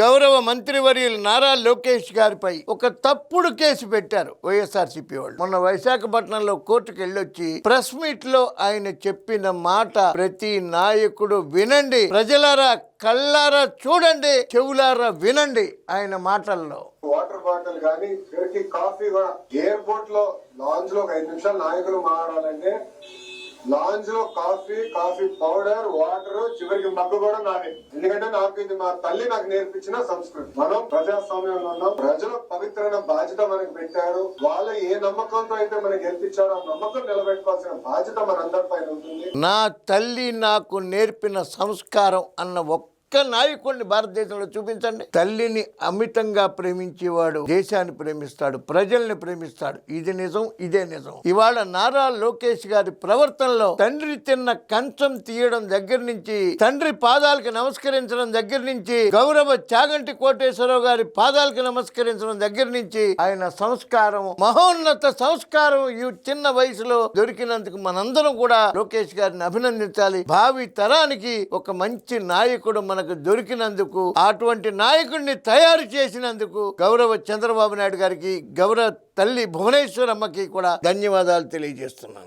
గౌరవ మంత్రివర్యులు నారా లోకేష్ గారిపై ఒక తప్పుడు కేసు పెట్టారు వైఎస్ఆర్సీపీ వాళ్ళు. మొన్న విశాఖపట్నంలో కోర్టుకు వెళ్ళొచ్చి ప్రెస్ మీట్ లో ఆయన చెప్పిన మాట ప్రతి నాయకుడు వినండి, ప్రజలారా కళ్ళారా చూడండి, చెవులారా వినండి. ఆయన మాటల్లో వాటర్ బాటిల్ గానీ చివరికి కాఫీ కూడా ఎయిర్పోర్ట్ లో లాంజ్ లో 5 నిమిషాలు నాయకులు మాట్లాడాలంటే లాంజ్ లో కాఫీ పౌడర్ వాటర్ చివరికి మగ్గు కూడా నాదే. ఎందుకంటే నాకు ఇది మా తల్లి నాకు నేర్పించిన సంస్కృతి. మనం ప్రజాస్వామ్యంలో ఉన్నాం, ప్రజల పవిత్రమైన బాధ్యత మనకి పెట్టారు. వాళ్ళు ఏ నమ్మకంతో అయితే మనకి గెలిపించారో ఆ నమ్మకం నిలబెట్టుకోవాల్సిన బాధ్యత మనందరిపైన ఉంటుంది. నా తల్లి నాకు నేర్పిన సంస్కారం అన్న ఒక్క నాయకుడిని భారతదేశంలో చూపించండి. తల్లిని అమితంగా ప్రేమించేవాడు దేశాన్ని ప్రేమిస్తాడు, ప్రజల్ని ప్రేమిస్తాడు. ఇది నిజం, ఇదే నిజం. ఇవాళ నారా లోకేష్ గారి ప్రవర్తనలో తండ్రి తిన్న కంచం తీయడం దగ్గర నుంచి, తండ్రి పాదాలకి నమస్కరించడం దగ్గర నుంచి, గౌరవ చాగంటి కోటేశ్వరరావు గారి పాదాలకి నమస్కరించడం దగ్గర నుంచి ఆయన సంస్కారం, మహోన్నత సంస్కారం ఈ చిన్న వయసులో దొరికినందుకు మనందరం కూడా లోకేష్ గారిని అభినందించాలి. భావి తరానికి ఒక మంచి నాయకుడు మనకు దొరికినందుకు, అటువంటి నాయకుడిని తయారు చేసినందుకు గౌరవ చంద్రబాబు నాయుడు గారికి, గౌరవ తల్లి భువనేశ్వరమ్మకి కూడా ధన్యవాదాలు తెలియజేస్తున్నాను.